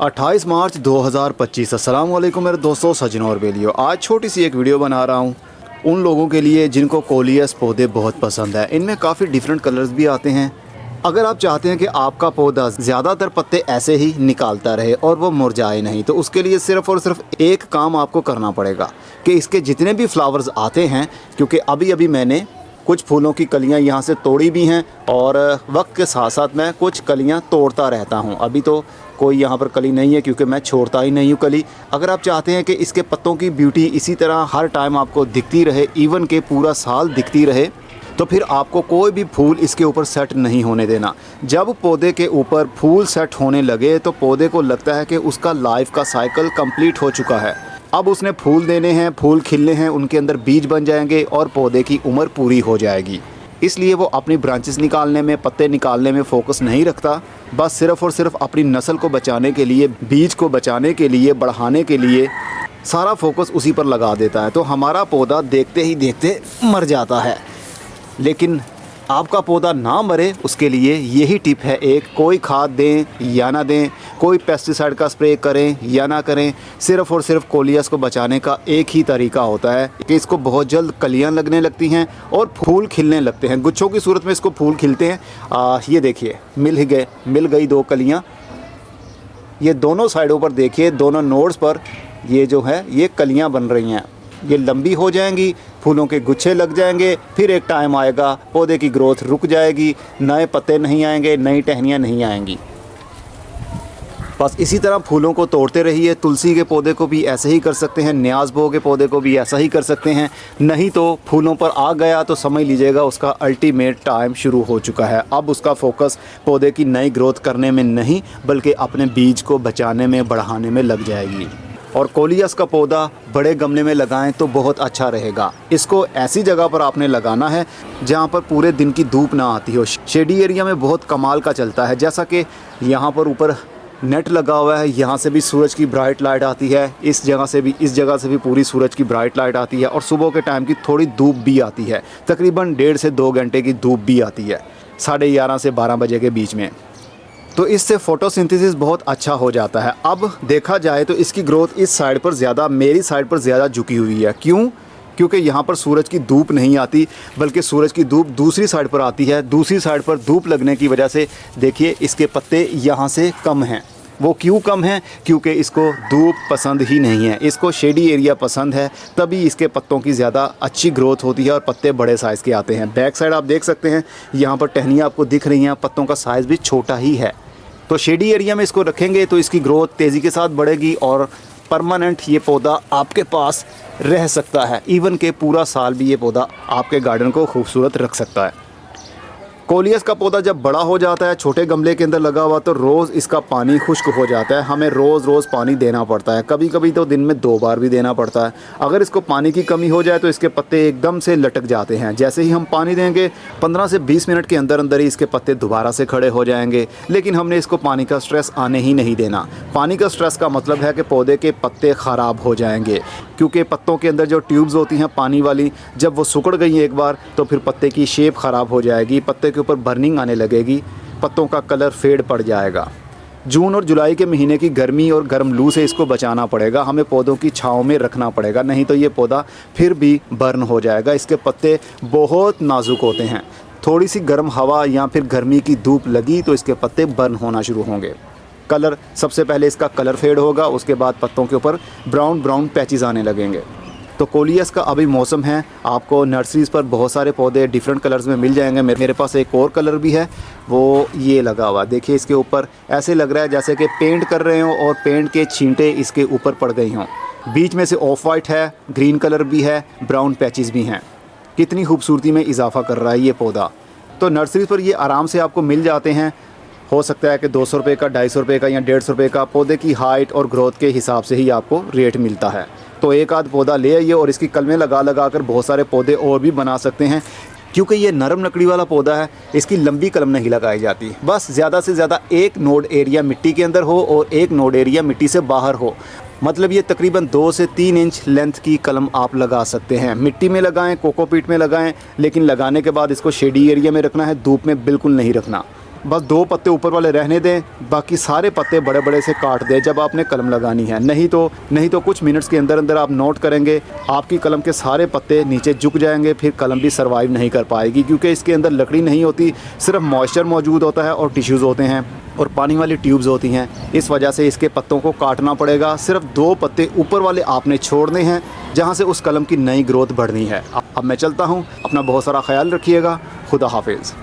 28 मार्च 2025। अस्सलाम वालेकुम मेरे दोस्तों, सजनों और बेलियों। आज छोटी सी एक वीडियो बना रहा हूँ उन लोगों के लिए जिनको कोलियस पौधे बहुत पसंद है। इनमें काफ़ी डिफरेंट कलर्स भी आते हैं। अगर आप चाहते हैं कि आपका पौधा ज़्यादातर पत्ते ऐसे ही निकालता रहे और वो मुरझाए नहीं, तो उसके लिए सिर्फ़ और सिर्फ एक काम आपको करना पड़ेगा कि इसके जितने भी फ्लावर्स आते हैं, क्योंकि अभी अभी मैंने कुछ फूलों की कलियां यहाँ से तोड़ी भी हैं और वक्त के साथ साथ मैं कुछ कलियां तोड़ता रहता हूँ। अभी तो कोई यहाँ पर कली नहीं है क्योंकि मैं छोड़ता ही नहीं हूँ कली। अगर आप चाहते हैं कि इसके पत्तों की ब्यूटी इसी तरह हर टाइम आपको दिखती रहे, इवन के पूरा साल दिखती रहे, तो फिर आपको कोई भी फूल इसके ऊपर सेट नहीं होने देना। जब पौधे के ऊपर फूल सेट होने लगे तो पौधे को लगता है कि उसका लाइफ का साइकिल कंप्लीट हो चुका है। अब उसने फूल देने हैं, फूल खिलने हैं, उनके अंदर बीज बन जाएंगे और पौधे की उम्र पूरी हो जाएगी। इसलिए वो अपनी ब्रांचेस निकालने में, पत्ते निकालने में फ़ोकस नहीं रखता। बस सिर्फ़ और सिर्फ अपनी नस्ल को बचाने के लिए, बीज को बचाने के लिए, बढ़ाने के लिए सारा फोकस उसी पर लगा देता है। तो हमारा पौधा देखते ही देखते मर जाता है। लेकिन आपका पौधा ना मरे उसके लिए यही टिप है एक, कोई खाद दें या ना दें, कोई पेस्टिसाइड का स्प्रे करें या ना करें, सिर्फ़ और सिर्फ कोलियस को बचाने का एक ही तरीका होता है कि इसको बहुत जल्द कलियां लगने लगती हैं और फूल खिलने लगते हैं। गुच्छों की सूरत में इसको फूल खिलते हैं। ये देखिए मिल गई 2 कलियाँ। ये दोनों साइडों पर देखिए, दोनों नोड्स पर ये जो है ये कलियाँ बन रही हैं। ये लंबी हो जाएंगी, फूलों के गुच्छे लग जाएंगे, फिर एक टाइम आएगा पौधे की ग्रोथ रुक जाएगी, नए पत्ते नहीं आएंगे, नई टहनियाँ नहीं आएंगी। बस इसी तरह फूलों को तोड़ते रहिए। तुलसी के पौधे को भी ऐसे ही कर सकते हैं, न्याज़ बो के पौधे को भी ऐसा ही कर सकते हैं। नहीं तो फूलों पर आ गया तो समझ लीजिएगा उसका अल्टीमेट टाइम शुरू हो चुका है। अब उसका फोकस पौधे की नई ग्रोथ करने में नहीं बल्कि अपने बीज को बचाने में, बढ़ाने में लग जाएगी। और कोलियस का पौधा बड़े गमले में लगाएं तो बहुत अच्छा रहेगा। इसको ऐसी जगह पर आपने लगाना है जहां पर पूरे दिन की धूप ना आती हो। शेडी एरिया में बहुत कमाल का चलता है, जैसा कि यहाँ पर ऊपर नेट लगा हुआ है, यहाँ से भी सूरज की ब्राइट लाइट आती है, इस जगह से भी पूरी सूरज की ब्राइट लाइट आती है और सुबह के टाइम की थोड़ी धूप भी आती है। तकरीबन 1.5 से 2 घंटे की धूप भी आती है 11:30 से 12 बजे के बीच में। तो इससे फोटोसिंथेसिस बहुत अच्छा हो जाता है। अब देखा जाए तो इसकी ग्रोथ इस साइड पर ज़्यादा, मेरी साइड पर ज़्यादा झुकी हुई है। क्यों? क्योंकि यहाँ पर सूरज की धूप नहीं आती बल्कि सूरज की धूप दूसरी साइड पर आती है। दूसरी साइड पर धूप लगने की वजह से देखिए इसके पत्ते यहाँ से कम हैं। वो क्यों कम हैं? क्योंकि इसको धूप पसंद ही नहीं है, इसको शेडी एरिया पसंद है, तभी इसके पत्तों की ज़्यादा अच्छी ग्रोथ होती है और पत्ते बड़े साइज़ के आते हैं। बैक साइड आप देख सकते हैं, यहाँ पर टहनियाँ आपको दिख रही हैं, पत्तों का साइज़ भी छोटा ही है। तो शेडी एरिया में इसको रखेंगे तो इसकी ग्रोथ तेज़ी के साथ बढ़ेगी और परमानेंट ये पौधा आपके पास रह सकता है। इवन के पूरा साल भी ये पौधा आपके गार्डन को खूबसूरत रख सकता है। कोलियस का पौधा जब बड़ा हो जाता है, छोटे गमले के अंदर लगा हुआ, तो रोज़ इसका पानी खुश्क हो जाता है। हमें रोज़ पानी देना पड़ता है, कभी कभी तो दिन में 2 बार भी देना पड़ता है। अगर इसको पानी की कमी हो जाए तो इसके पत्ते एकदम से लटक जाते हैं। जैसे ही हम पानी देंगे 15 से 20 मिनट के अंदर अंदर ही इसके पत्ते दोबारा से खड़े हो जाएंगे। लेकिन हमने इसको पानी का स्ट्रेस आने ही नहीं देना। पानी का स्ट्रेस का मतलब है कि पौधे के पत्ते ख़राब हो जाएंगे, क्योंकि पत्तों के अंदर जो ट्यूब्स होती हैं पानी वाली, जब वो सिकुड़ गई एक बार तो फिर पत्ते की शेप ख़राब हो जाएगी, पत्ते के ऊपर बर्निंग आने लगेगी, पत्तों का कलर फेड पड़ जाएगा। जून और जुलाई के महीने की गर्मी और गर्म लू से इसको बचाना पड़ेगा। हमें पौधों की छांव में रखना पड़ेगा, नहीं तो ये पौधा फिर भी बर्न हो जाएगा। इसके पत्ते बहुत नाजुक होते हैं, थोड़ी सी गर्म हवा या फिर गर्मी की धूप लगी तो इसके पत्ते बर्न होना शुरू होंगे। कलर, सबसे पहले इसका कलर फेड होगा, उसके बाद पत्तों के ऊपर ब्राउन पैचेस आने लगेंगे। तो कोलियस का अभी मौसम है, आपको नर्सरीज़ पर बहुत सारे पौधे डिफरेंट कलर्स में मिल जाएंगे। मेरे पास एक और कलर भी है, वो ये लगा हुआ। देखिए इसके ऊपर ऐसे लग रहा है जैसे कि पेंट कर रहे हों और पेंट के छींटे इसके ऊपर पड़ गई हों। बीच में से ऑफ वाइट है, ग्रीन कलर भी है, ब्राउन पैचेस भी हैं। कितनी खूबसूरती में इजाफा कर रहा है ये पौधा। तो नर्सरी पर ये आराम से आपको मिल जाते हैं। हो सकता है कि 200 रुपये का, 250 रुपये का या 150 रुपये का, पौधे की हाइट और ग्रोथ के हिसाब से ही आपको रेट मिलता है। तो एक आध पौधा ले आइए और इसकी कलमें लगा कर बहुत सारे पौधे और भी बना सकते हैं। क्योंकि ये नरम लकड़ी वाला पौधा है, इसकी लंबी कलम नहीं लगाई जाती। बस ज़्यादा से ज़्यादा एक नोड एरिया मिट्टी के अंदर हो और एक नोड एरिया मिट्टी से बाहर हो। मतलब ये तकरीबन 2 से 3 इंच लेंथ की कलम आप लगा सकते हैं। मिट्टी में लगाएं, कोकोपीट में लगाएं, लेकिन लगाने के बाद इसको शेडी एरिया में रखना है, धूप में बिल्कुल नहीं रखना। बस 2 पत्ते ऊपर वाले रहने दें, बाकी सारे पत्ते बड़े बड़े से काट दें जब आपने कलम लगानी है। नहीं तो कुछ मिनट्स के अंदर अंदर आप नोट करेंगे आपकी कलम के सारे पत्ते नीचे झुक जाएंगे, फिर कलम भी सर्वाइव नहीं कर पाएगी, क्योंकि इसके अंदर लकड़ी नहीं होती, सिर्फ मॉइस्चर मौजूद होता है और टिश्यूज़ होते हैं और पानी वाली ट्यूब्स होती हैं। इस वजह से इसके पत्तों को काटना पड़ेगा। सिर्फ 2 पत्ते ऊपर वाले आपने छोड़ने हैं जहाँ से उस कलम की नई ग्रोथ बढ़नी है। अब मैं चलता हूँ, अपना बहुत सारा ख्याल रखिएगा। खुदा हाफिज़।